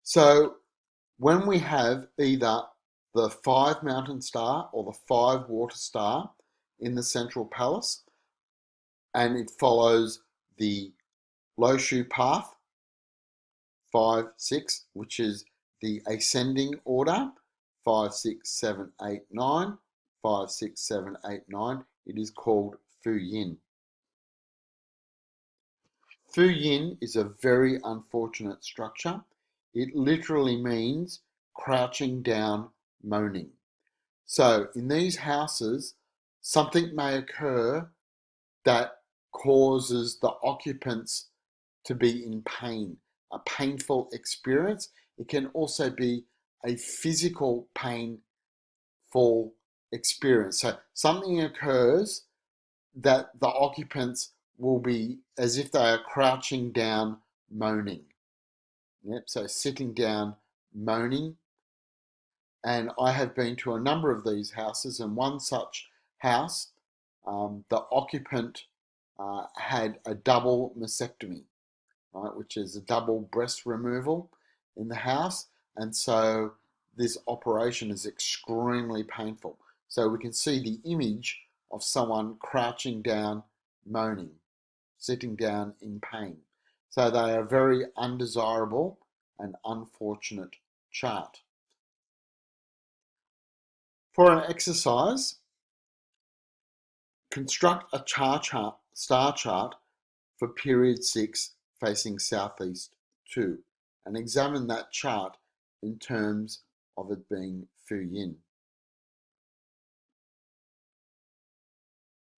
So when we have either the 5 mountain star or the 5 water star in the central palace and it follows the Lo Shu path, 5, 6, which is the ascending order, 5, 6, 7, 8, 9, 5, 6, 7, 8, 9, it is called Fu Yin. Fu Yin is a very unfortunate structure. It literally means crouching down, moaning. So in these houses, something may occur that causes the occupants to be in pain, a painful experience. It can also be a physical painful experience. So something occurs that the occupants will be as if they are crouching down, moaning. Yep, so sitting down, moaning. And I have been to a number of these houses, and one such house, the occupant had a double mastectomy, right, which is a double breast removal in the house. And so this operation is extremely painful. So we can see the image of someone crouching down, moaning, sitting down in pain. So they are very undesirable and unfortunate chart. For an exercise, construct a star chart for period 6 facing southeast 2 and examine that chart in terms of it being Fu Yin.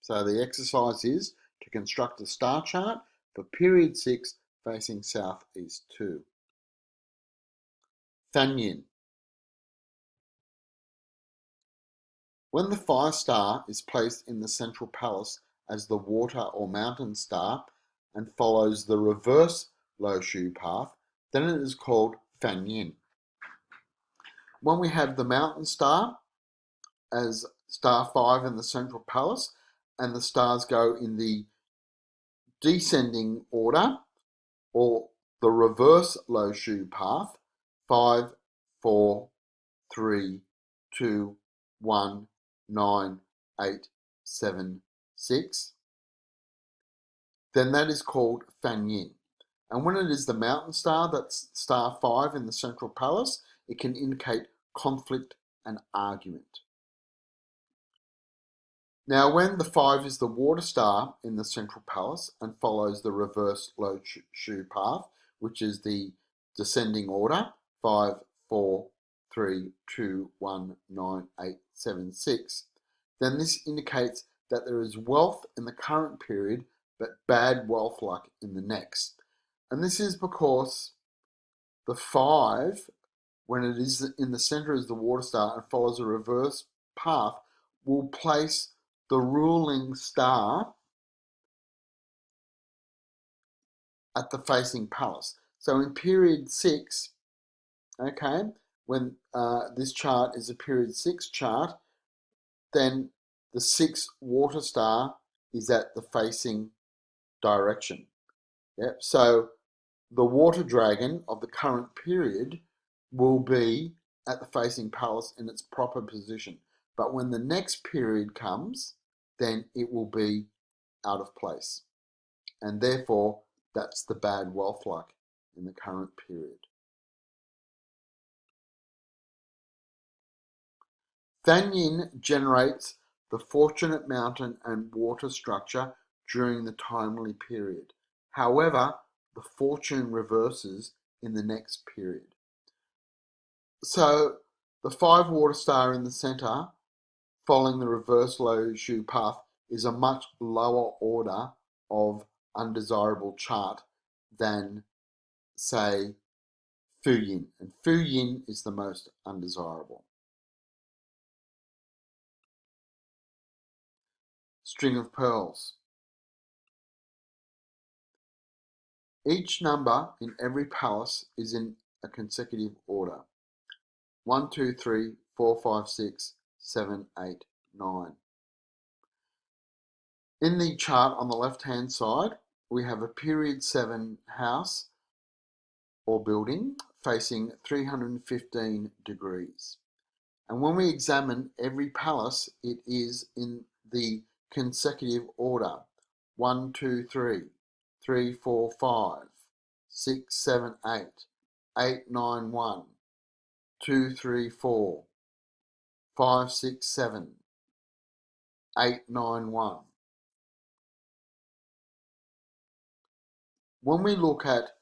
So the exercise is to construct a star chart for period 6 facing southeast 2. Fan Yin. When the 5 star is placed in the central palace as the water or mountain star and follows the reverse Lo Shu path, then it is called Fan Yin. When we have the mountain star as star 5 in the central palace and the stars go in the descending order or the reverse Lo Shu path, 5, 4, 3, 2, 1, 9, 8, 7, 6, then that is called Fan Yin. And when it is the mountain star, that's star 5 in the central palace, it can indicate conflict and argument. Now, when the 5 is the water star in the central palace and follows the reverse Lo Shu path, which is the descending order, 5, 4, 3, 2, 1, 9, 8, 7, 6, then this indicates that there is wealth in the current period, but bad wealth luck in the next. And this is because the 5, when it is in the center as the water star and follows a reverse path, will place the ruling star at the facing palace. So in period 6, okay, when this chart is a period 6 chart, then the 6th water star is at the facing direction. Yep. So the water dragon of the current period will be at the facing palace in its proper position. But when the next period comes, then it will be out of place. And therefore, that's the bad wealth luck in the current period. Fanyin generates the fortunate mountain and water structure during the timely period. However, the fortune reverses in the next period. So the 5 water star in the center, following the reverse Lo Shu path, is a much lower order of undesirable chart than, say, Fu Yin. And Fu Yin is the most undesirable. String of pearls. Each number in every palace is in a consecutive order. 1, 2, 3, 4, 5, 6, 7, 8, 9. In the chart on the left-hand side, we have a period 7 house or building facing 315 degrees. And when we examine every palace, it is in the consecutive order. 1, 2, 3, 3, 4, 5, 6, 7, 8, 8, 9, 1, 2, 3, 4, 5, 6, 7, 8, 9, 1. When we look at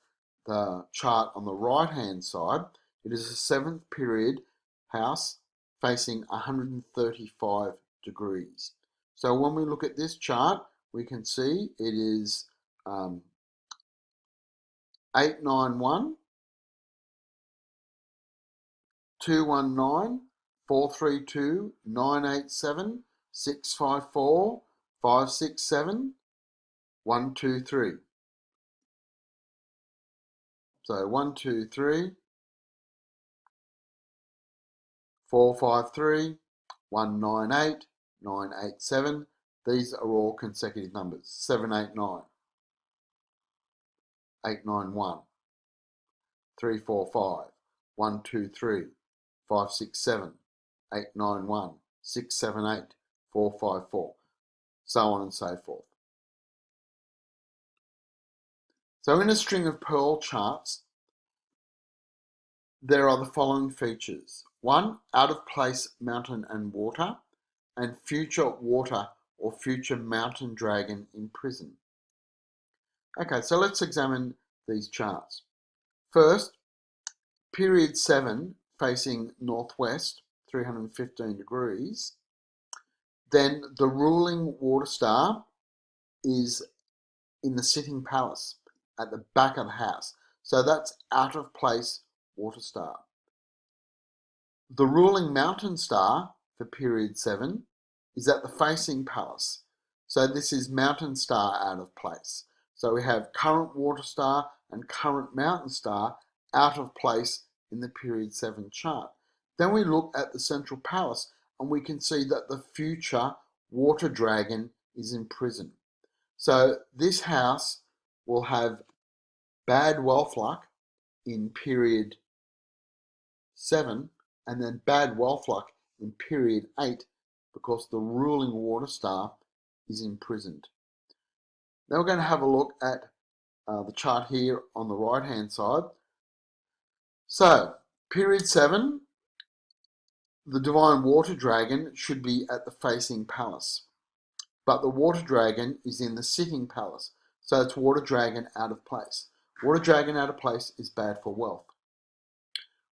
the chart on the right hand side, it is a 7th period house facing 135 degrees. So when we look at this chart, we can see it is 891, 219, 432, 987, 654, 567, 123. So 123, 453, 198, 987. These are all consecutive numbers. 789, 891, 345, 123, 567, 891, 678, 454, so on and so forth. So in a string of pearl charts, there are the following features. 1, out of place mountain and water, and future water or future mountain dragon in prison. Okay, so let's examine these charts. First, period 7 facing northwest, 315 degrees. Then the ruling water star is in the sitting palace at the back of the house. So that's out of place water star. The ruling mountain star for period 7 is at the facing palace. So this is mountain star out of place. So we have current water star and current mountain star out of place in the period 7 chart. Then we look at the central palace and we can see that the future water dragon is in prison. So this house will have bad wealth luck in period 7 and then bad wealth luck in period 8 because the ruling water star is imprisoned. Now we're going to have a look at the chart here on the right hand side. So period 7, the divine water dragon should be at the facing palace, but the water dragon is in the sitting palace, so it's water dragon out of place. Water dragon out of place is bad for wealth.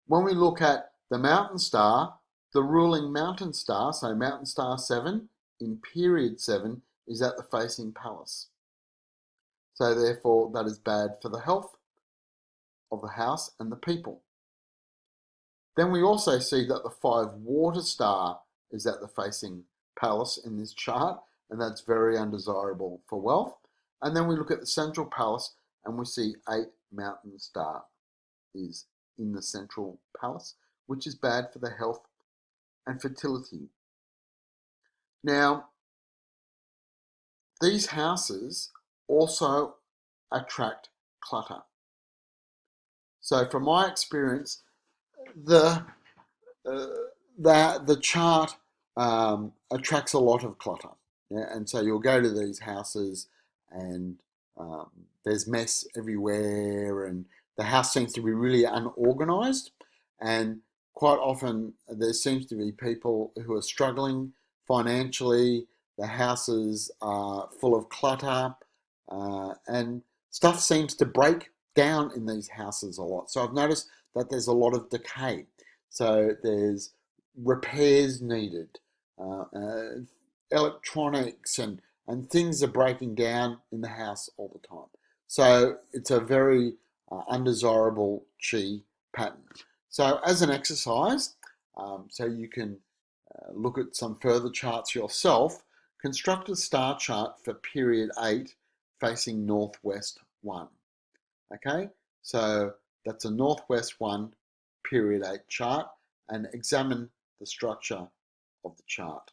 When we look at the mountain star, the ruling mountain star, so mountain star 7 in period 7 is at the facing palace. So therefore that is bad for the health. of the house and the people. Then we also see that the 5 water star is at the facing palace in this chart, and that's very undesirable for wealth. And then we look at the central palace and we see 8 mountain star is in the central palace, which is bad for the health and fertility. Now, these houses also attract clutter. So from my experience, the the chart attracts a lot of clutter. Yeah? And so you'll go to these houses and there's mess everywhere, and the house seems to be really unorganized. And quite often there seems to be people who are struggling financially. The houses are full of clutter, and stuff seems to break down in these houses a lot. So I've noticed that there's a lot of decay. So there's repairs needed, electronics and things are breaking down in the house all the time. So it's a very undesirable chi pattern. So as an exercise, so you can look at some further charts yourself, construct a star chart for period 8 facing northwest 1. Okay, so that's a northwest 1 period 8 chart, and examine the structure of the chart.